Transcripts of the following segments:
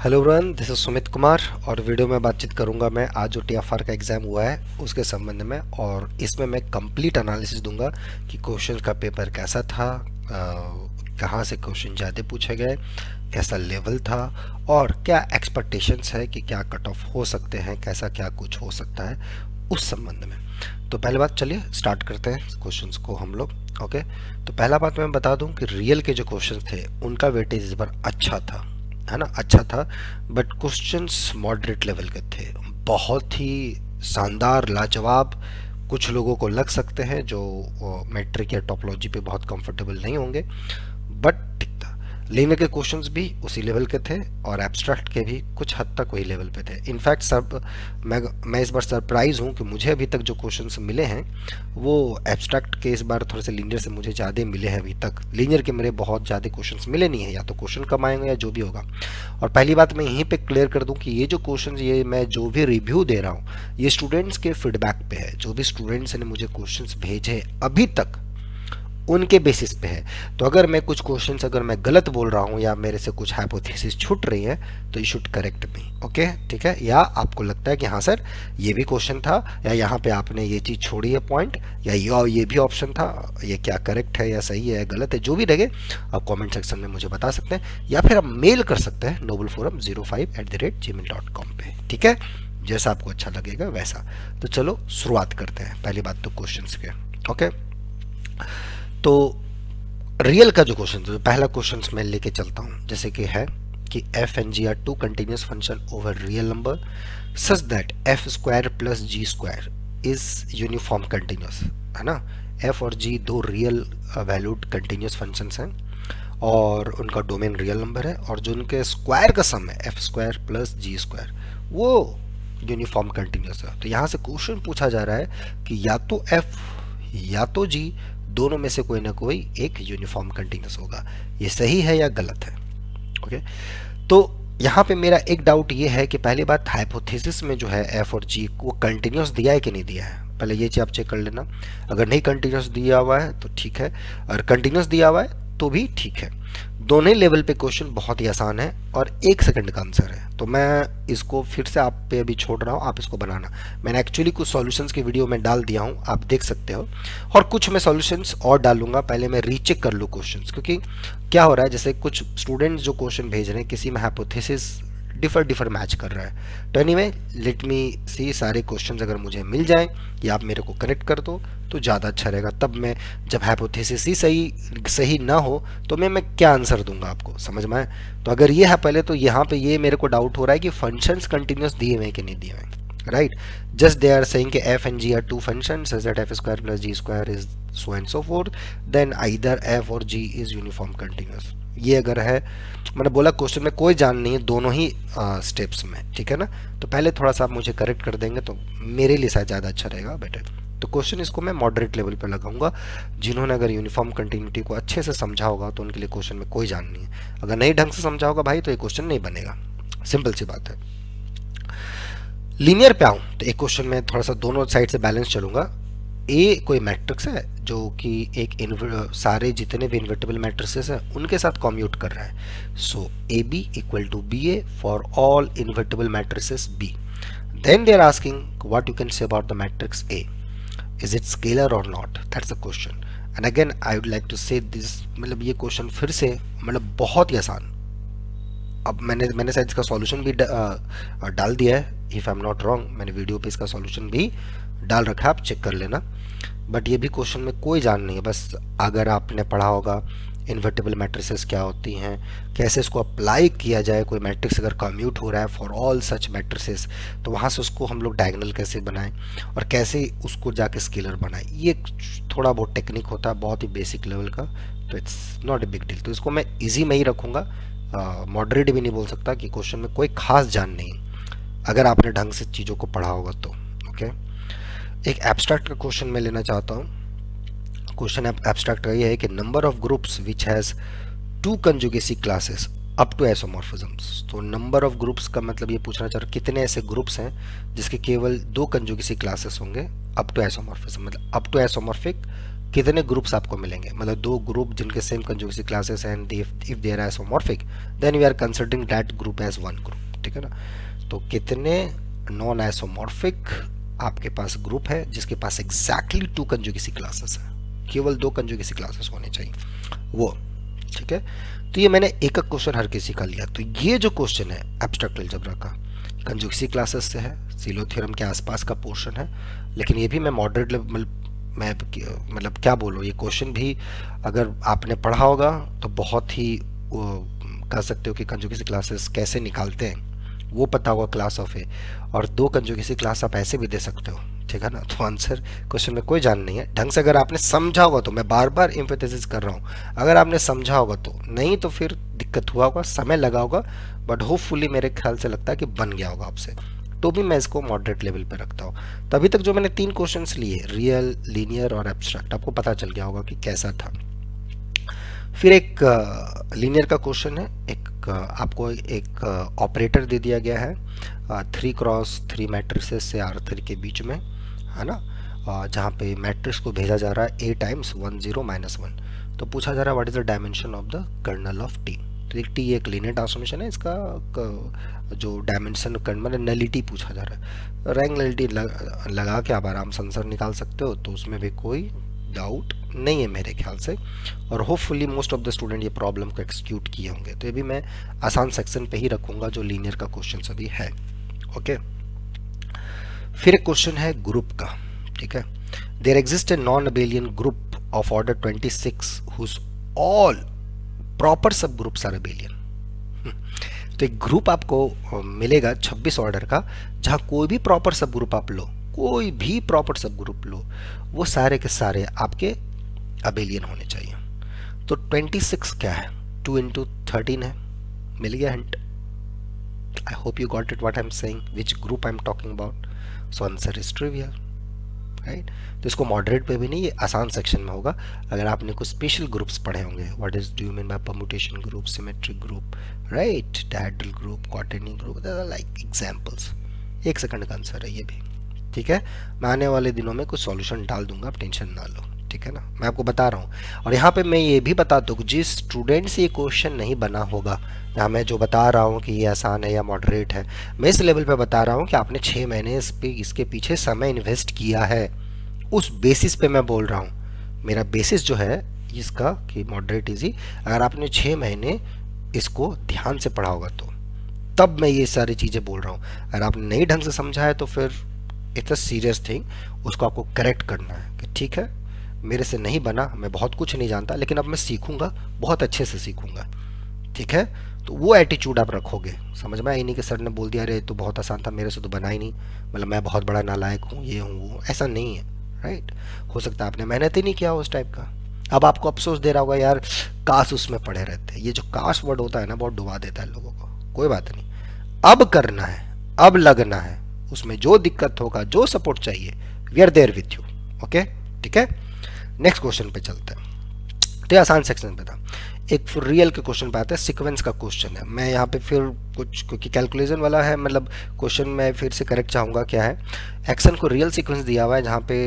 Hello everyone, this is Sumit Kumar और video में बातचीत करूंगा मैं आज जो टीएफआर का एग्ज़ाम हुआ है उसके संबंध में। और इसमें मैं कंप्लीट एनालिसिस दूंगा कि क्वेश्चन का पेपर कैसा था, कहाँ से क्वेश्चन ज़्यादा पूछे गए, कैसा लेवल था और क्या एक्सपेक्टेशंस है कि क्या कट ऑफ हो सकते हैं, कैसा क्या कुछ हो सकता है उस संबंध में। तो पहले बात चलिए स्टार्ट करते हैं क्वेश्चंस को हम लोग। ओके, तो पहला बात मैं बता दूं कि रियल के जो क्वेश्चंस थे उनका वेटेज इस बार अच्छा था, है ना, अच्छा था। बट क्वेश्चंस मॉडरेट लेवल के थे, बहुत ही शानदार लाजवाब कुछ लोगों को लग सकते हैं जो मैट्रिक या टोपोलॉजी पे बहुत कंफर्टेबल नहीं होंगे, बट ठीक था। लीनियर के क्वेश्चंस भी उसी लेवल के थे और एब्स्ट्रैक्ट के भी कुछ हद तक वही लेवल पे थे। इनफैक्ट सब मैं इस बार सरप्राइज हूँ कि मुझे अभी तक जो क्वेश्चंस मिले हैं वो एब्स्ट्रैक्ट के इस बार थोड़े से लीनियर से मुझे ज़्यादा मिले हैं। अभी तक लीनियर के मेरे बहुत ज़्यादा क्वेश्चंस मिले नहीं है, या तो क्वेश्चन कम आएंगे या जो भी होगा। और पहली बात मैं यहीं पे क्लियर कर दूं कि ये जो क्वेश्चन, ये मैं जो भी रिव्यू दे रहा हूँ ये स्टूडेंट्स के फीडबैक पे है। जो भी स्टूडेंट्स ने मुझे क्वेश्चंस भेजे अभी तक उनके बेसिस पे है। तो अगर मैं कुछ क्वेश्चंस अगर मैं गलत बोल रहा हूँ या मेरे से कुछ हाइपोथेसिस छूट रही है तो you should correct me. Okay, ठीक है। या आपको लगता है कि हाँ सर ये भी क्वेश्चन था, या यहाँ पे आपने ये चीज़ छोड़ी है पॉइंट, या ये भी ऑप्शन था, ये क्या करेक्ट है या सही है या गलत है, जो भी लगे आप कमेंट सेक्शन में मुझे बता सकते हैं, या फिर आप मेल कर सकते हैं nobleforum05@gmail.com पे। ठीक है, जैसा आपको अच्छा लगेगा वैसा। तो चलो शुरुआत करते हैं। पहली बात तो क्वेश्चंस के। ओके, तो रियल का जो क्वेश्चन है, पहला क्वेश्चन मैं लेके चलता हूँ, जैसे कि है कि F and G are two continuous function over real number such that F square plus G square is uniform continuous, है ना। एफ और जी दो रियल वैल्यूड कंटिन्यूस फंक्शंस हैं और उनका डोमेन रियल नंबर है, और जो उनके स्क्वायर का सम है F square plus G square वो यूनिफॉर्म कंटिन्यूस है। तो यहाँ से क्वेश्चन पूछा जा रहा है कि या तो एफ या तो जी दोनों में से कोई ना कोई एक यूनिफॉर्म कंटिन्यूस होगा। ये सही है या गलत है? ओके, तो यहाँ पे मेरा एक डाउट ये है कि पहली बात हाइपोथेसिस में जो है एफ और जी को कंटिन्यूस दिया है कि नहीं दिया है, पहले ये चीज आप चेक कर लेना। अगर नहीं कंटिन्यूस दिया हुआ है तो ठीक है, और कंटिन्यूस दिया हुआ है तो भी ठीक है। दोनों ही लेवल पे क्वेश्चन बहुत ही आसान है और 1 सेकंड का आंसर है। तो मैं इसको फिर से आप पे अभी छोड़ रहा हूँ, आप इसको बनाना। मैंने एक्चुअली कुछ सॉल्यूशंस की वीडियो में डाल दिया हूँ, आप देख सकते हो, और कुछ मैं सॉल्यूशंस और डालूंगा। पहले मैं रीचेक कर लूँ क्वेश्चंस, क्योंकि क्या हो रहा है, जैसे कुछ स्टूडेंट्स जो क्वेश्चन भेज रहे हैं किसी में हाइपोथेसिस डिफर मैच कर रहा है। तो एनीवे लेट मी सी, सारे क्वेश्चंस अगर मुझे मिल जाएं या आप मेरे को कनेक्ट कर दो तो ज़्यादा अच्छा रहेगा। तब मैं जब हाइपोथेसिस ही सही ना हो तो मैं क्या आंसर दूंगा आपको, समझ में आए। तो अगर ये है पहले, तो यहाँ पे ये मेरे को डाउट हो रहा है कि फंक्शंस कंटिन्यूस दिए हुए कि नहीं दिए हुए, right. Just they are saying कि F and G are two function such that F square plus G square is so and so fourth, then either F और जी इज यूनिफॉर्म कंटिन्यूस। ये अगर है, मैंने बोला क्वेश्चन में कोई जान नहीं है दोनों ही स्टेप्स में, ठीक है ना। तो पहले थोड़ा सा आप मुझे करेक्ट कर देंगे तो मेरे लिए शायद ज़्यादा अच्छा रहेगा, बेटर। तो क्वेश्चन इसको मैं मॉडरेट लेवल पे लगाऊंगा। जिन्होंने अगर यूनिफॉर्म कंटिन्यूटी को अच्छे से समझा होगा तो उनके लिए क्वेश्चन में कोई जान नहीं है। अगर नहीं ढंग से समझा होगा भाई तो ये क्वेश्चन नहीं बनेगा, सिंपल सी बात है। लीनियर पे आऊँ तो एक क्वेश्चन में थोड़ा सा दोनों साइड से बैलेंस चलूंगा। ए कोई मैट्रिक्स है जो कि एक सारे जितने भी इन्वर्टिबल मैट्रिसेस हैं उनके साथ कॉम्यूट कर रहा है। So A B equal to B A for all invertible matrices B. Then they are asking what you can say about the matrix A, is it scalar और not, that's the question. And again I would like to say this, मतलब ये question फिर से मतलब बहुत ही आसान। अब मैंने शायद इसका सॉल्यूशन भी डाल दिया है, if I am not wrong, मैंने वीडियो पे इसका सॉल्यूशन भी डाल रखा है, आप चेक कर लेना। बट ये भी क्वेश्चन में कोई जान नहीं है, बस अगर आपने पढ़ा होगा इन्वर्टिबल मैट्रिसेस क्या होती हैं, कैसे इसको अप्लाई किया जाए, कोई मैट्रिक्स अगर कम्यूट हो रहा है फॉर ऑल सच मैट्रिसेस तो वहाँ से उसको हम लोग डायगोनल कैसे बनाएं और कैसे उसको जाके स्केलर बनाएं, ये थोड़ा बहुत टेक्निक होता है, बहुत ही बेसिक लेवल का। तो it's not a big deal. तो इसको मैं ईजी में ही रखूँगा, मॉडरेट भी नहीं बोल सकता कि क्वेश्चन में कोई खास जान नहीं, अगर आपने ढंग से चीज़ों को पढ़ा होगा तो। ओके, एक एब्स्ट्रैक्ट का क्वेश्चन मैं लेना चाहता हूँ। क्वेश्चन एब्स्ट्रैक्ट का ये है कि number of groups which has two conjugacy classes up to isomorphisms. तो नंबर ऑफ ग्रुप्स का मतलब ये पूछना चाह रहा हूँ कितने ऐसे ग्रुप्स हैं जिसके केवल 2 कंजुगेसी क्लासेस होंगे अप टू आइसोमॉर्फिज्म, मतलब अप टू आइसोमॉर्फिक कितने ग्रुप्स आपको मिलेंगे, मतलब दो ग्रुप जिनके सेम कंजुगेसी क्लासेस हैं, and if they are isomorphic then we are considering that group as one group, ठीक है ना। तो कितने नॉन आइसोमॉर्फिक आपके पास ग्रुप है जिसके पास एग्जैक्टली टू कंजुगेसी क्लासेस है, केवल दो कंजुगेसी क्लासेस होने चाहिए वो, ठीक है। तो ये मैंने एक एक क्वेश्चन हर किसी का लिया। तो ये जो क्वेश्चन है एब्स्ट्रैक्ट अलजेब्रा का कंजुगेसी क्लासेस से है, सीलो थ्योरम के आसपास का पोर्शन है, लेकिन ये भी मैं मॉडरेट लेवल, मैं मतलब क्या बोलूँ, ये क्वेश्चन भी अगर आपने पढ़ा होगा तो बहुत ही कह सकते हो कि कंजुगेसी क्लासेस कैसे निकालते हैं वो पता होगा क्लास ऑफ ए, और दो कंजुगेसी क्लास आप ऐसे भी दे सकते हो, ठीक है ना। तो आंसर क्वेश्चन में कोई जान नहीं है, ढंग से अगर आपने समझा होगा तो, मैं बार बार एम्फेसिस कर रहा हूँ, अगर आपने समझा होगा तो, नहीं तो फिर दिक्कत हुआ होगा, समय लगा होगा, बट होपफुली मेरे ख्याल से लगता है कि बन गया होगा आपसे, तो भी मैं इसको मॉडरेट लेवल पे रखता हूँ। तभी तक जो मैंने 3 क्वेश्चंस लिए, रियल, लीनियर और एब्स्ट्रैक्ट, आपको पता चल गया होगा कि कैसा था। फिर एक लीनियर का क्वेश्चन है, एक आपको एक ऑपरेटर दे दिया गया है 3x3 मैट्रिसेस से R3 के बीच में, है ना, जहाँ पे मैट्रिक्स को भेजा जा रहा है a टाइम्स 1 0 -1, तो पूछा जा रहा है what is the dimension of the kernel of t। तो एक टी एक लीनियर ट्रांसफॉर्मेशन है, इसका जो डायमेंशन मतलब नलिटी पूछा जा रहा है, रैंक नलिटी लगा के आप आराम से आंसर निकाल सकते हो, तो उसमें भी कोई डाउट नहीं है मेरे ख्याल से, और hopefully most of the student ये प्रॉब्लम को एक्सक्यूट किए होंगे। तो ये भी मैं आसान सेक्शन पे ही रखूंगा जो लीनियर का क्वेश्चन अभी है, ओके। फिर एक क्वेश्चन है ग्रुप का, ठीक है। There exist a non abelian group of order 26 whose all proper sub groups are abelian. तो एक ग्रुप आपको मिलेगा 26 ऑर्डर का, जहां कोई भी प्रॉपर सब ग्रुप आप लो, कोई भी प्रॉपर सब ग्रुप लो, वो सारे के सारे आपके अबेलियन होने चाहिए। तो 26 क्या है, 2 into 13 है, मिल गया hint. I hope you got it what I am saying, which group I am talking about. So answer is trivial, right. तो इसको मॉडरेट पे भी नहीं, ये आसान सेक्शन में होगा। अगर आपने कुछ स्पेशल ग्रुप्स पढ़े होंगे, what is do you mean by permutation group, symmetric group, right, dihedral group, quaternion group, like examples. 1 second का आंसर है ये भी, ठीक है। मैं आने वाले दिनों में कुछ सॉल्यूशन डाल दूंगा, आप टेंशन ना लो, ठीक है ना, मैं आपको बता रहा हूँ। और यहाँ पे मैं ये भी बता दूँ, जिस स्टूडेंट से ये क्वेश्चन नहीं बना होगा, यहाँ मैं जो बता रहा हूँ कि ये आसान है या मॉडरेट है, मैं इस लेवल पे बता रहा हूँ कि आपने 6 महीने इसके पीछे समय इन्वेस्ट किया है, उस बेसिस पे मैं बोल रहा हूँ। मेरा बेसिस जो है इसका कि मॉडरेट इजी, अगर आपने 6 महीने इसको ध्यान से पढ़ा होगा तो, तब मैं ये सारी चीज़ें बोल रहा हूँ। अगर आपने नहीं ढंग से समझा है तो फिर इट्स अ सीरियस थिंग, उसको आपको करेक्ट करना है कि ठीक है मेरे से नहीं बना, मैं बहुत कुछ नहीं जानता, लेकिन अब मैं सीखूंगा, बहुत अच्छे से सीखूंगा, ठीक है। तो वो एटीट्यूड आप रखोगे, समझ में आई नहीं कि सर ने बोल दिया अरे तो बहुत आसान था, मेरे से तो बना ही नहीं, मतलब मैं बहुत बड़ा नालायक हूँ, ये हूँ वो, ऐसा नहीं है, राइट। हो सकता है आपने मेहनत ही नहीं किया उस टाइप का, अब आपको अफसोस दे रहा होगा यार काश उसमें पढ़े रहते। ये जो काश वर्ड होता है ना, बहुत डुबा देता है लोगों को। कोई बात नहीं, अब करना है, अब लगना है, उसमें जो दिक्कत होगा, जो सपोर्ट चाहिए, we are there with you, okay, ठीक है। नेक्स्ट क्वेश्चन पे चलते हैं। तो ये आसान सेक्शन पे था। एक फिर रियल के क्वेश्चन पे आता है, सीक्वेंस का क्वेश्चन है। मैं यहाँ पे फिर कुछ, क्योंकि कैलकुलेशन वाला है, मतलब क्वेश्चन में फिर से करेक्ट चाहूँगा क्या है, एक्शन को रियल सीक्वेंस दिया हुआ है, जहाँ पे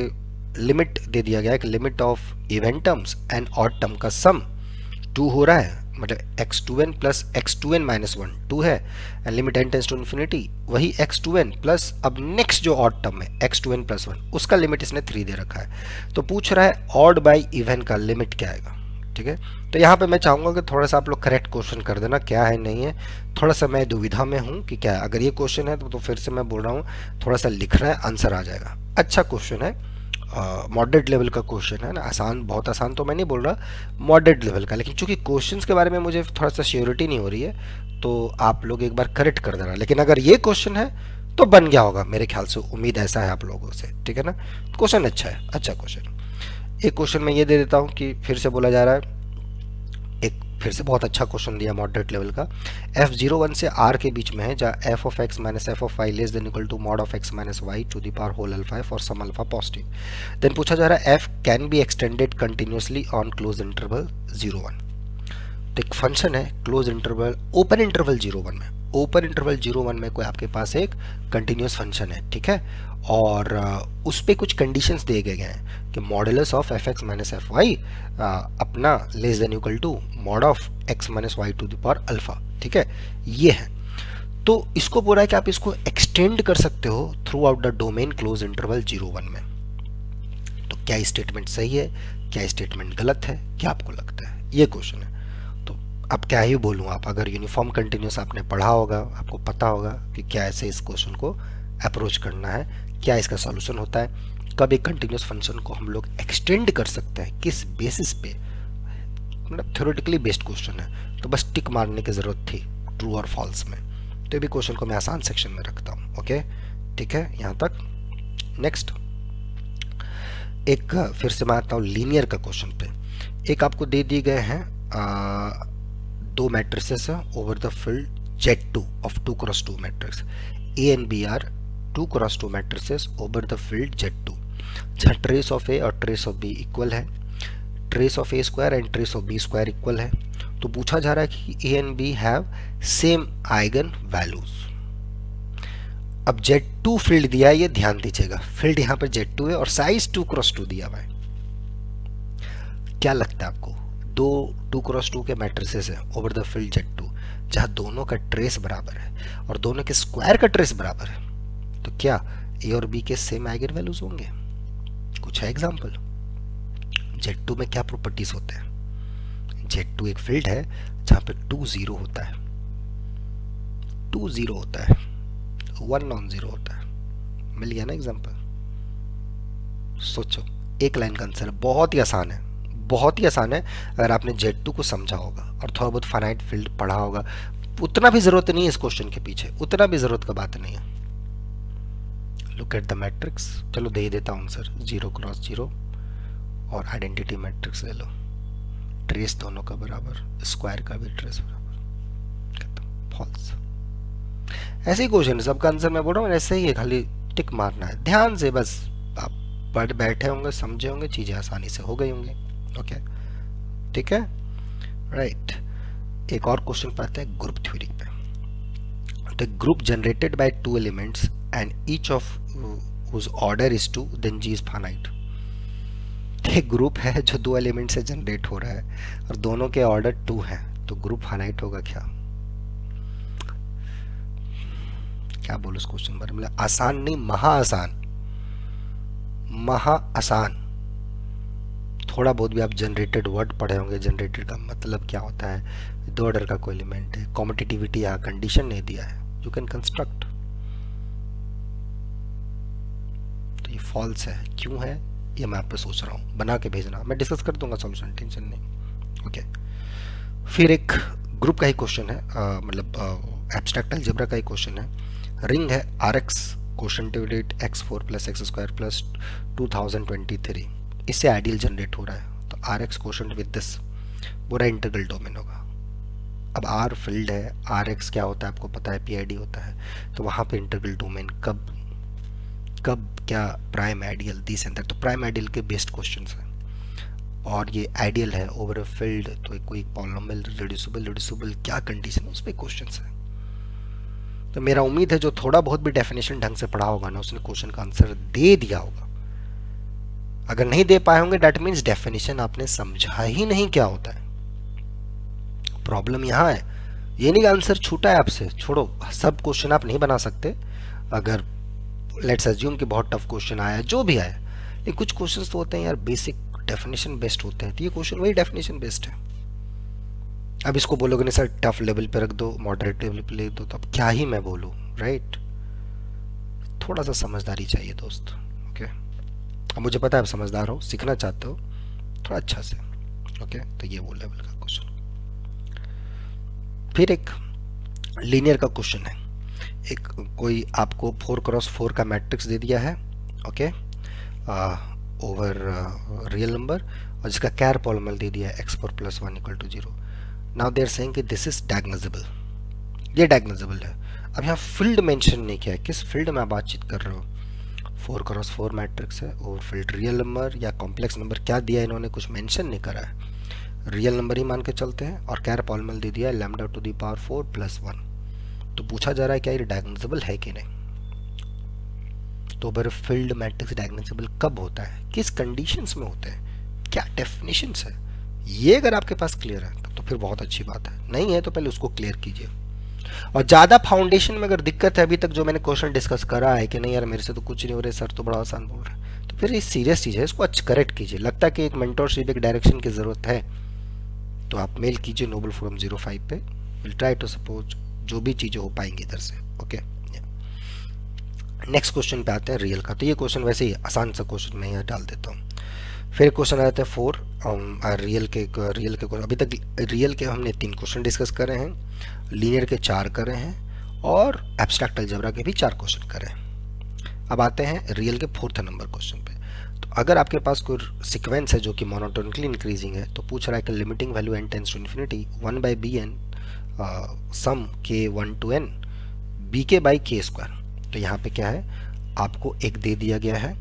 लिमिट दे दिया गया है कि limit of event terms and odd term का सम 2 हो रहा है, मतलब x2n प्लस x2n माइनस 1 2 है, and limit n tends to infinity, वही x2n प्लस अब नेक्स्ट जो ऑड टर्म है x2n प्लस 1, उसका लिमिट इसने 3 दे रखा है। तो पूछ रहा है ऑड बाई इवन का लिमिट क्या आएगा, ठीक है। तो यहाँ पे मैं चाहूँगा कि थोड़ा सा आप लोग करेक्ट क्वेश्चन कर देना, क्या है नहीं है, थोड़ा सा मैं दुविधा में हूँ कि क्या, अगर ये क्वेश्चन है तो फिर से मैं बोल रहा हूँ थोड़ा सा लिखना है, आंसर आ जाएगा। अच्छा क्वेश्चन है, मॉडरेट लेवल का क्वेश्चन है ना, आसान, बहुत आसान तो मैं नहीं बोल रहा, मॉडरेट लेवल का, लेकिन चूंकि क्वेश्चंस के बारे में मुझे थोड़ा सा श्योरिटी नहीं हो रही है, तो आप लोग एक बार करेक्ट कर देना। लेकिन अगर ये क्वेश्चन है तो बन गया होगा मेरे ख्याल से, उम्मीद ऐसा है आप लोगों से, ठीक है ना। क्वेश्चन अच्छा है, अच्छा क्वेश्चन। एक क्वेश्चन मैं ये दे देता हूँ कि फिर से बोला जा रहा है, एक फिर से बहुत अच्छा क्वेश्चन दिया मॉडरेट लेवल का, f01 से r के बीच में है, जहाँ f of x minus f of y less than equal to mod of x minus y to the power whole alpha for some alpha positive. Then पूछा जा रहा है f can be extended continuously on close interval 0 1। तो एक function है close interval, open interval 0 1 में, open interval 0 1 में कोई आपके पास एक कंटिन्यूस फंक्शन है, ठीक है, और उस पे कुछ कंडीशंस दिए गए हैं कि modulus of f x minus f y अपना less than equal to mod of x minus y to the power alpha, ठीक है, ये है। तो इसको बोला है कि आप इसको एक्सटेंड कर सकते हो through out the domain close interval 0 1 में। तो क्या स्टेटमेंट सही है, क्या स्टेटमेंट गलत है, क्या आपको लगता है, ये क्वेश्चन है। तो अब क्या ही बोलूँ, आप अगर यूनिफॉर्म कंटिन्यूस आपने पढ़ा होगा, आपको पता होगा कि क्या ऐसे इस क्वेश्चन को अप्रोच करना है, क्या इसका सॉल्यूशन होता है, कब एक कंटिन्यूस फंक्शन को हम लोग एक्सटेंड कर सकते हैं, किस बेसिस पे, मतलब थ्योरेटिकली बेस्ड क्वेश्चन है। तो बस टिक मारने की जरूरत थी ट्रू और फॉल्स में। तो भी क्वेश्चन को मैं आसान सेक्शन में रखता हूँ। ओके, ठीक है, यहाँ तक। नेक्स्ट एक फिर से मैं आता हूँ लीनियर का क्वेश्चन पे। एक आपको दे दिए गए हैं दो मैट्रिसेस हैं over the field Z2 of 2 cross 2 matrix. A and B are 2 cross 2 matrices over the field Z2, जहाँ ट्रेस ऑफ A और ट्रेस ऑफ B इक्वल है, trace of A square and trace of B square equal है। तो पूछा जा रहा है कि A and B have same eigen values. अब Z2 फील्ड दिया है, ये ध्यान दीजिएगा, फील्ड यहाँ पर Z2 है और साइज 2 क्रॉस 2 दिया हुआ है। क्या लगता है आपको, दो 2 क्रॉस 2 के मैट्रिसेस है ओवर द फील्ड Z2, जहां दोनों का ट्रेस बराबर है और दोनों के स्क्वायर का ट्रेस बराबर है, तो क्या A और B के सेम आइगन वैल्यूज होंगे? कुछ है एग्जांपल। Z2 में क्या प्रॉपर्टीज होते हैं? Z2 एक फील्ड है जहां पे 2 0 होता है, 2 0 होता है, 1 नॉन जीरो होता है। मिल गया ना एग्जांपल। सोचो, एक लाइन का आंसर है, बहुत ही आसान है, बहुत ही आसान है। अगर आपने Z2 को समझा होगा और थोड़ा बहुत फाइनाइट फील्ड पढ़ा होगा, उतना भी जरूरत नहीं है इस क्वेश्चन के पीछे, उतना भी जरूरत का बात नहीं है। लुक एट द मैट्रिक्स, चलो दे ही देता हूँ आंसर, 0 क्रॉस 0 और आइडेंटिटी मैट्रिक्स ले लो, ट्रेस दोनों का बराबर, स्क्वायर का भी ट्रेस बराबर, खत्म, फॉल्स। ऐसे ही क्वेश्चन है, सबका आंसर मैं बोल रहा हूँ ऐसे ही है, खाली टिक मारना है ध्यान से, बस आप पढ़ बैठे होंगे, समझे होंगे, चीजें आसानी से हो गई होंगी। ओके, ठीक है, राइट। एक और क्वेश्चन पढ़ते हैं ग्रुप थ्योरी पे। The group generated by 2 elements and each of whose order is 2, then G is finite. एक ग्रुप है जो 2 एलिमेंट से जनरेट हो रहा है और दोनों के ऑर्डर 2 है, तो ग्रुप फाइनाइट होगा क्या? क्या बोलो इस क्वेश्चन बारे में? आसान नहीं, महा आसान, महा आसान। थोड़ा बहुत भी आप जनरेटेड वर्ड पढ़े होंगे, जनरेटेड का मतलब क्या होता है, 2 ऑर्डर का कोई एलिमेंट है, कॉम्पिटिटिविटी या कंडीशन नहीं दिया है, यू कैन कंस्ट्रक्ट। तो ये फॉल्स है, क्यों है ये मैं आप पे सोच रहा हूँ, बना के भेजना, मैं डिस्कस कर दूंगा सॉल्यूशन, टेंशन नहीं। ओके, फिर एक ग्रुप का ही क्वेश्चन है, मतलब एब्स्ट्रैक्ट अलजेब्रा का ही क्वेश्चन है। रिंग है RX कोशेंटिविटी x4 plus x square plus 2023, इससे आइडियल जनरेट हो रहा है। तो RX कोशेंट विद दिस पूरा इंटीग्रल डोमेन होगा। अब R फील्ड है, RX क्या होता है आपको पता है, PID होता है, तो वहाँ पे इंटीग्रल डोमेन कब कब क्या prime ideal, this and that, तो प्राइम आइडियल के बेस्ड क्वेश्चंस हैं। और ये आइडियल है ओवर अ फील्ड, तो कोई पॉलिनोमियल, रिड्यूसिबल क्या कंडीशन है, उस पर क्वेश्चंस है। तो मेरा उम्मीद है जो थोड़ा बहुत भी डेफिनेशन ढंग से पढ़ा होगा ना, उसने क्वेश्चन का आंसर दे दिया होगा। अगर नहीं दे पाए होंगे, दैट मीन्स डेफिनेशन आपने समझा ही नहीं क्या होता है। प्रॉब्लम यहाँ है, ये नहीं आंसर छूटा है आपसे, छोड़ो, सब क्वेश्चन आप नहीं बना सकते। अगर लेट्स अज्यूम कि बहुत टफ क्वेश्चन आया, जो भी आया, लेकिन कुछ क्वेश्चंस तो होते हैं यार बेसिक डेफिनेशन बेस्ड होते हैं, तो ये क्वेश्चन वही डेफिनेशन बेस्ड है। अब इसको बोलोगे नहीं सर टफ लेवल पे रख दो, मॉडरेट लेवल पे लिख दो, तो अब क्या ही मैं बोलूँ, राइट? थोड़ा सा समझदारी चाहिए दोस्त। ओके, अब मुझे पता है आप समझदार हो, सीखना चाहते हो थोड़ा अच्छा से। ओके, तो ये वो लेवल का क्वेश्चन। फिर एक लीनियर का क्वेश्चन है। एक कोई आपको 4 क्रॉस 4 का मैट्रिक्स दे दिया है, ओके, ओवर रियल नंबर, और जिसका कैर पॉलिनोमियल दे दिया है x4 + 1 = 0। Now they are saying कि दिस इज डायगोनाइजेबल, ये डायगोनाइजेबल है। अब यहाँ फील्ड मेंशन नहीं किया है, किस फील्ड में आप बातचीत कर रहे हो। 4 क्रॉस 4 मैट्रिक्स है, ओवर फील्ड रियल नंबर या कॉम्प्लेक्स नंबर क्या दिया है, इन्होंने कुछ मेंशन नहीं करा है, रियल नंबर ही मान के चलते हैं। और कैर पॉलिनोमियल दे दिया है λ⁴ + 1, तो पूछा जा रहा है क्या ये डायग्नोसेबल है कि नहीं। तो ओवरफिल्ड मैट्रिक्स डायग्नोसेबल कब होता है, किस कंडीशंस में होते हैं, क्या डेफिनेशंस है, ये अगर आपके पास क्लियर है तो फिर बहुत अच्छी बात है, नहीं है तो पहले उसको क्लियर कीजिए। और ज़्यादा फाउंडेशन में अगर दिक्कत है, अभी तक जो मैंने क्वेश्चन डिस्कस करा है कि नहीं यार मेरे से तो कुछ नहीं हो रहा है, सर तो बड़ा आसान बोल रहे हैं, तो फिर ये सीरियस चीज़ है, इसको अच्छा करेक्ट कीजिए। लगता है कि एक मेंटोरशिप, एक डायरेक्शन की ज़रूरत है, तो आप मेल कीजिए नोबल फोरम 05 पे, विल ट्राई टू सपोर्ट जो भी चीज़ें हो पाएंगी इधर से। ओके, नेक्स्ट क्वेश्चन पे आते हैं रियल का। तो ये क्वेश्चन वैसे ही आसान सा क्वेश्चन मैं यहाँ डाल देता हूँ। फिर क्वेश्चन आ जाते हैं 4 रियल के क्वेश्चन। अभी तक रियल के हमने 3 क्वेश्चन डिस्कस करे हैं, लीनियर के 4 करे हैं और एब्स्ट्रैक्ट अलजेब्रा के भी 4 क्वेश्चन करे हैं। अब आते हैं रियल के 4th नंबर क्वेश्चन पे। तो अगर आपके पास कोई सीक्वेंस है जो कि मोनोटोनिकली इंक्रीजिंग है, तो पूछ रहा है कि limiting value n tends to infinity 1/bn sum k 1 to n bk by k square. तो यहाँ पे क्या है, आपको एक दे दिया गया है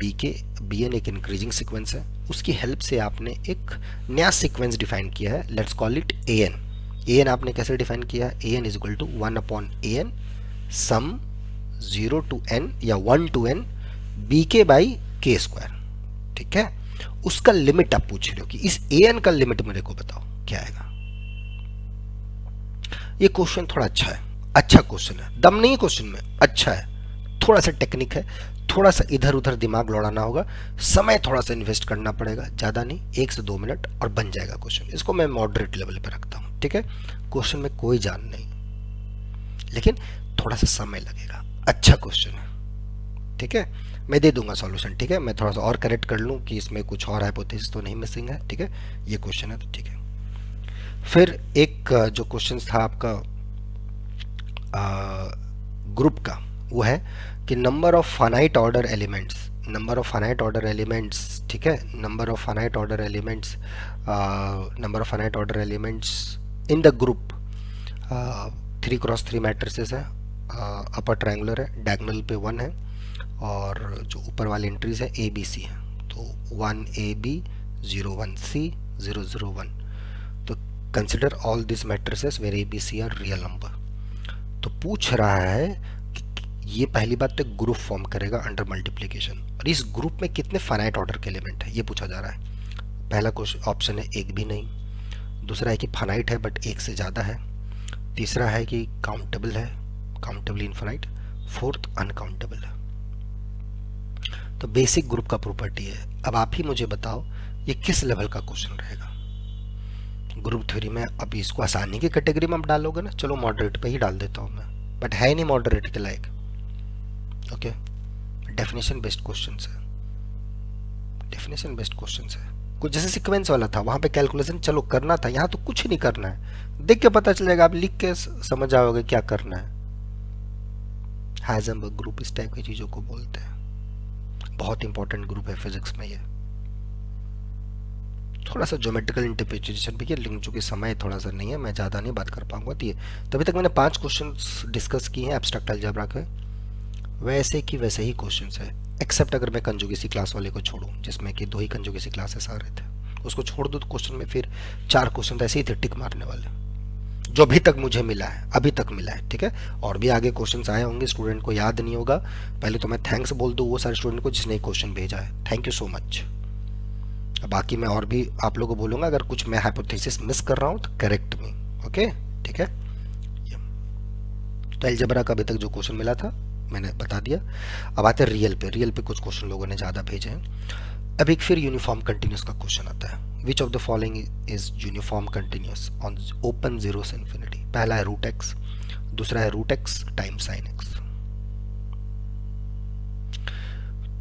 bn एक इंक्रीजिंग सीक्वेंस है, उसकी हेल्प से आपने एक नया सीक्वेंस डिफाइन किया है, लेट्स कॉल इट an आपने कैसे डिफाइन किया है, an is equal to 1/an sum 0 to n या 1 to n bk by k square. ठीक है, उसका लिमिट आप पूछ रहे हो कि इस an का लिमिट मेरे को बताओ क्या आएगा। ये क्वेश्चन थोड़ा अच्छा क्वेश्चन है, दम नहीं है क्वेश्चन में, अच्छा है, थोड़ा सा टेक्निक है, थोड़ा सा इधर उधर दिमाग लौड़ाना होगा, समय थोड़ा सा इन्वेस्ट करना पड़ेगा, ज़्यादा नहीं, 1 से 2 मिनट और बन जाएगा क्वेश्चन। इसको मैं मॉडरेट लेवल पे रखता हूँ। ठीक है, क्वेश्चन में कोई जान नहीं, लेकिन थोड़ा सा समय लगेगा, अच्छा क्वेश्चन है। ठीक है, मैं दे दूंगा सॉल्यूशन। ठीक है, मैं थोड़ा सा और करेक्ट कर लूँ कि इसमें कुछ और हाइपोथेसिस तो नहीं मिसिंग है। ठीक है, ये क्वेश्चन है तो ठीक है। फिर एक जो क्वेश्चन था आपका ग्रुप का, वो है कि number of finite order elements, ठीक है, number of finite order elements in the group 3x3 matrices है, अपर ट्रायंगुलर है, डायगोनल पे 1 है और जो ऊपर वाली एंट्रीज है ए बी सी है, तो 1AB 01C 001। तो consider all this matrices where A B C are real number. तो पूछ रहा है कि ये पहली बात तो ग्रुप फॉर्म करेगा अंडर मल्टीप्लिकेशन, और इस ग्रुप में कितने फाइनाइट ऑर्डर के एलिमेंट है ये पूछा जा रहा है। पहला क्वेश्चन ऑप्शन है एक भी नहीं, दूसरा है कि फाइनाइट है बट एक से ज़्यादा है, तीसरा है कि काउंटेबल है, काउंटेबल इनफाइनाइट, फोर्थ अनकाउंटेबल है। तो बेसिक ग्रुप का प्रॉपर्टी है। अब आप ही मुझे बताओ ये किस लेवल का क्वेश्चन रहेगा ग्रुप थ्योरी में। अब इसको आसानी की कैटेगरी में आप डालोगे ना, चलो मॉडरेट पे ही डाल देता हूँ मैं, बट है नहीं मॉडरेट के लायक। ओके, डेफिनेशन बेस्ड क्वेश्चन है, डेफिनेशन बेस्ड क्वेश्चन है। कुछ जैसे सीक्वेंस वाला था, वहां पे कैलकुलेशन चलो करना था, यहाँ तो कुछ नहीं करना है, देख के पता चलेगा, आप लिख के समझ आओगे क्या करना है। हाइजेनबर्ग ग्रुप इस टाइप की चीजों को बोलते हैं, बहुत इंपॉर्टेंट ग्रुप है फिजिक्स में ये। थोड़ा सा ज्योमेट्रिकल इंटरप्रिटेशन भी है, लेकिन चूंकि समय थोड़ा सा नहीं है, मैं ज़्यादा नहीं बात कर पाऊंगा। तो ये तभी तक मैंने 5 क्वेश्चंस डिस्कस किए हैं एब्स्ट्रैक्ट अलजेब्रा के, वैसे कि वैसे ही क्वेश्चंस है, एक्सेप्ट अगर मैं कंजुगेसी क्लास वाले को छोड़ूं जिसमें कि 2 ही कंजुगेसी क्लासेस आ रहे थे, उसको छोड़ दो तो क्वेश्चन में फिर 4 क्वेश्चन ऐसे ही थे टिक मारने वाले, जो अभी तक मुझे मिला है, अभी तक मिला है। ठीक है, और भी आगे क्वेश्चंस आए होंगे, स्टूडेंट को याद नहीं होगा। पहले तो मैं थैंक्स बोल दूँ वो सारे स्टूडेंट को जिसने क्वेश्चन भेजा है, थैंक यू सो मच। बाकी मैं और भी आप लोगों को बोलूंगा, अगर कुछ मैं हाइपोथेसिस मिस कर रहा हूं तो करेक्ट मी। ओके, ठीक है। तो अलजेब्रा का अभी तक जो क्वेश्चन मिला था मैंने बता दिया। अब आते हैं रियल पे। रियल पे कुछ क्वेश्चन लोगों ने ज़्यादा भेजे हैं। अब एक फिर यूनिफॉर्म कंटिन्यूस का क्वेश्चन आता है, which of the following is uniform continuous on open zero से इन्फिनिटी। पहला है रूट एक्स, दूसरा है root x time sine x.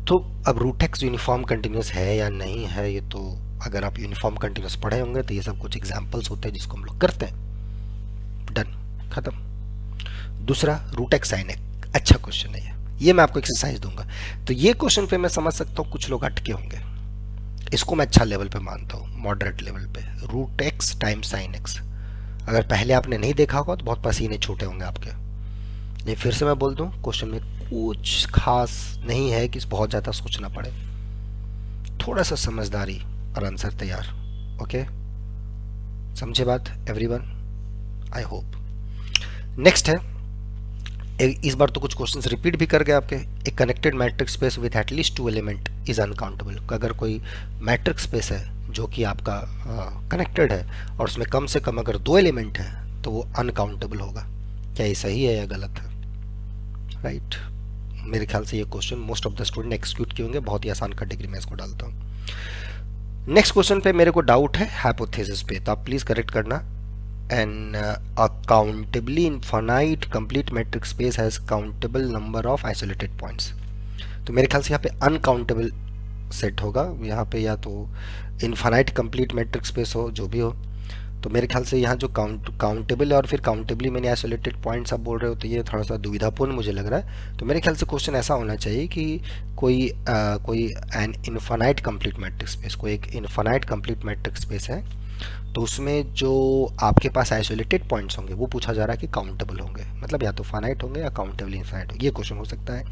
तो अब रूट एक्स यूनिफॉर्म कंटिन्यूस है या नहीं है, ये तो अगर आप यूनिफॉर्म कंटिन्यूस पढ़े होंगे तो ये सब कुछ एग्जांपल्स होते हैं जिसको हम लोग करते हैं, डन, खत्म। दूसरा रूट एक्स साइन एक्स, अच्छा क्वेश्चन है ये मैं आपको एक्सरसाइज दूंगा। तो ये क्वेश्चन पे मैं समझ सकता हूँ कुछ लोग अटके होंगे, इसको मैं अच्छा लेवल पे मानता हूँ, मॉडरेट लेवल पे। Root x time sine x, अगर पहले आपने नहीं देखा होगा तो बहुत पसीने छूटे होंगे आपके। ये फिर से मैं बोल दूं, क्वेश्चन में कुछ खास नहीं है कि बहुत ज़्यादा सोचना पड़े, थोड़ा सा समझदारी और आंसर तैयार। ओके, समझे बात एवरीवन, आई होप। नेक्स्ट है इस बार तो कुछ क्वेश्चंस रिपीट भी कर गए आपके। A connected matrix space with at least 2 element is uncountable. अगर कोई मैट्रिक्स स्पेस है जो कि आपका कनेक्टेड है और उसमें कम से कम अगर 2 एलिमेंट है तो वो अनकाउंटेबल होगा। क्या ये सही है या गलत है? राइट मेरे ख्याल से ये question most of the student execute किए होंगे। बहुत ही आसान कैटेगरी में इसको डालता हूँ। नेक्स्ट क्वेश्चन पे मेरे को डाउट है हाइपोथेसिस पे, तो आप प्लीज करेक्ट करना। An uncountably infinite complete matrix space has countable number of isolated points. तो मेरे ख्याल से यहाँ पे अनकाउंटेबल सेट होगा यहाँ पे, या तो इनफाइनाइट कंप्लीट मैट्रिक्स स्पेस हो, जो भी हो। तो मेरे ख्याल से यहाँ जो काउंटेबल है और फिर काउंटेबली मैंने आइसोलेटेड पॉइंट्स आप बोल रहे हो, तो ये थोड़ा सा दुविधापूर्ण मुझे लग रहा है। तो मेरे ख्याल से क्वेश्चन ऐसा होना चाहिए कि कोई an infinite complete matrix space, कोई एक इनफाइनाइट कंप्लीट मैट्रिक्स स्पेस है, तो उसमें जो आपके पास आइसोलेटेड पॉइंट्स होंगे वो पूछा जा रहा है कि काउंटेबल होंगे, मतलब या तो फाइनाइट होंगे या काउंटेबल इनफाइनाइट होंगे, ये क्वेश्चन हो सकता है।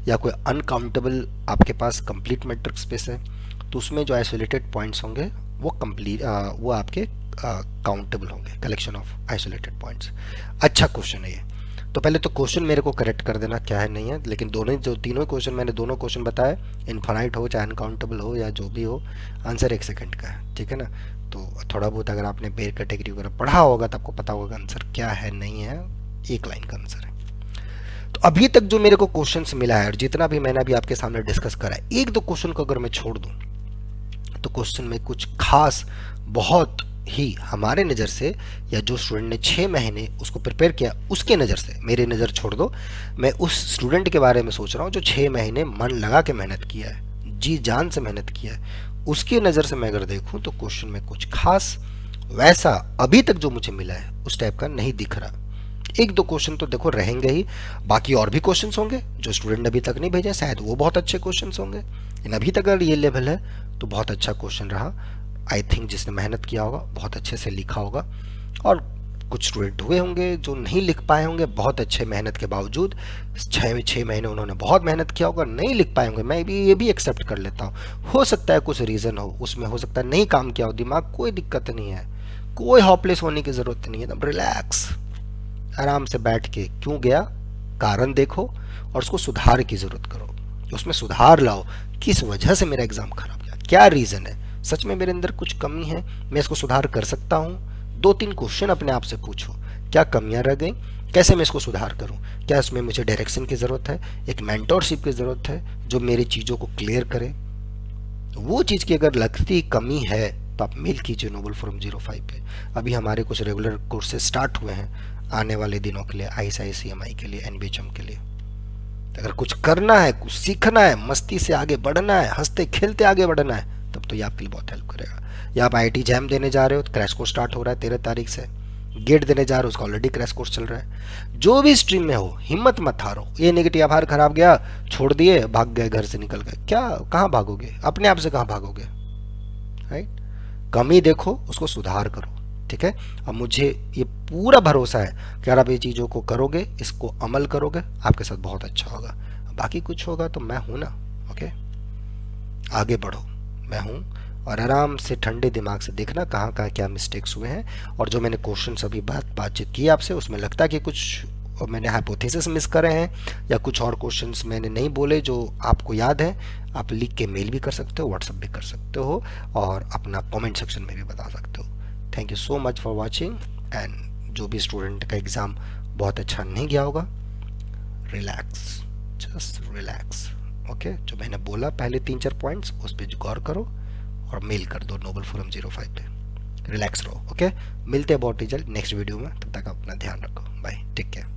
या कोई अनकाउंटेबल आपके पास कंप्लीट मैट्रिक्स स्पेस है, तो उसमें जो आइसोलेटेड पॉइंट्स होंगे वो आपके काउंटेबल होंगे, कलेक्शन ऑफ आइसोलेटेड पॉइंट्स। अच्छा क्वेश्चन है ये। तो पहले तो क्वेश्चन मेरे को करेक्ट कर देना क्या है नहीं है, लेकिन दोनों जो तीनों क्वेश्चन मैंने दोनों क्वेश्चन बताए, इनफाइनाइट हो चाहे अनकाउंटेबल हो या जो भी हो, आंसर 1 सेकंड का है, ठीक है ना। तो थोड़ा बहुत अगर आपने बेर कैटेगरी वगैरह पढ़ा होगा तो आपको पता होगा आंसर क्या है नहीं है, एक लाइन का आंसर है। तो अभी तक जो मेरे को क्वेश्चंस मिला है और जितना भी मैंने अभी आपके सामने डिस्कस करा है, एक दो क्वेश्चन को अगर मैं छोड़ दूं तो क्वेश्चन में कुछ खास बहुत ही हमारे नज़र से, या जो स्टूडेंट ने 6 महीने उसको प्रिपेयर किया उसके नज़र से, मेरी नज़र छोड़ दो, मैं उस स्टूडेंट के बारे में सोच रहा हूँ जो 6 महीने मन लगा के मेहनत किया है, जी जान से मेहनत किया है, उसकी नज़र से मैं अगर देखूँ तो क्वेश्चन में कुछ खास वैसा अभी तक जो मुझे मिला है उस टाइप का नहीं दिख रहा। एक दो क्वेश्चन तो देखो रहेंगे ही, बाकी और भी क्वेश्चंस होंगे जो स्टूडेंट ने अभी तक नहीं भेजे, शायद वो बहुत अच्छे क्वेश्चंस होंगे, लेकिन अभी तक अगर ये लेवल है तो बहुत अच्छा क्वेश्चन रहा। आई थिंक जिसने मेहनत किया होगा बहुत अच्छे से लिखा होगा, और कुछ स्टूडेंट हुए होंगे जो नहीं लिख पाए होंगे बहुत अच्छे मेहनत के बावजूद। 6 महीने उन्होंने बहुत मेहनत किया होगा, नहीं लिख पाए होंगे, मैं भी ये भी एक्सेप्ट कर लेता हूँ। हो सकता है कुछ रीज़न हो उसमें, हो सकता है नहीं काम किया हो दिमाग, कोई दिक्कत नहीं है, कोई हॉपलेस होने की ज़रूरत नहीं है। एकदम रिलैक्स आराम से बैठ के क्यों गया कारण देखो और उसको सुधार की ज़रूरत करो, उसमें सुधार लाओ, किस वजह से मेरा एग्ज़ाम खराब गया, क्या रीज़न है, सच में मेरे अंदर कुछ कमी है, मैं इसको सुधार कर सकता हूँ। 2-3 क्वेश्चन अपने आप से पूछो, क्या कमियां रह गई, कैसे मैं इसको सुधार करूं, क्या इसमें मुझे डायरेक्शन की ज़रूरत है, एक मेंटोरशिप की ज़रूरत है जो मेरी चीज़ों को क्लियर करे। वो चीज़ की अगर लगती कमी है तो आप मेल कीजिए नोबल फोरम 05 पे। अभी हमारे कुछ रेगुलर कोर्सेज स्टार्ट हुए हैं आने वाले दिनों के लिए, ICICMI के लिए, NBHM के लिए। अगर कुछ करना है, कुछ सीखना है, मस्ती से आगे बढ़ना है, हंसते खेलते आगे बढ़ना है, तब तो ये आपके लिए बहुत हेल्प करेगा। या आप IIT जैम देने जा रहे हो तो क्रैश कोर्स स्टार्ट हो रहा है 13 तारीख से, गेट देने जा रहे हो उसका ऑलरेडी क्रैश कोर्स चल रहा है। जो भी स्ट्रीम में हो हिम्मत मत हारो, ये नेगेटिव आभार खराब गया छोड़ दिए भाग गए घर से निकल गए, क्या कहाँ भागोगे, अपने आप से कहाँ भागोगे, राइट। कमी देखो उसको सुधार करो, ठीक है। अब मुझे ये पूरा भरोसा है कि अगर आप ये चीज़ों को करोगे, इसको अमल करोगे, आपके साथ बहुत अच्छा होगा। बाकी कुछ होगा तो मैं हूं ना, ओके। आगे बढ़ो, मैं हूं, और आराम से ठंडे दिमाग से देखना कहाँ कहाँ क्या मिस्टेक्स हुए हैं। और जो मैंने क्वेश्चन अभी बातचीत की आपसे उसमें लगता है कि कुछ मैंने हाइपोथेसिस मिस करे हैं या कुछ और क्वेश्चंस मैंने नहीं बोले जो आपको याद है, आप लिख के मेल भी कर सकते हो, व्हाट्सएप भी कर सकते हो, और अपना कमेंट सेक्शन में भी बता सकते हो। Thank you so much for watching. And जो भी स्टूडेंट का एग्ज़ाम बहुत अच्छा नहीं गया होगा, रिलैक्स, जस्ट रिलैक्स, ओके। जो मैंने बोला पहले 3-4 पॉइंट्स उस पर गौर करो और मेल कर दो नोबल फोरम 05 पे। रिलैक्स रहो, ओके। मिलते हैं बहुत ही जल्द नेक्स्ट वीडियो में, तब तक अपना ध्यान रखो, बाय, टेक केयर।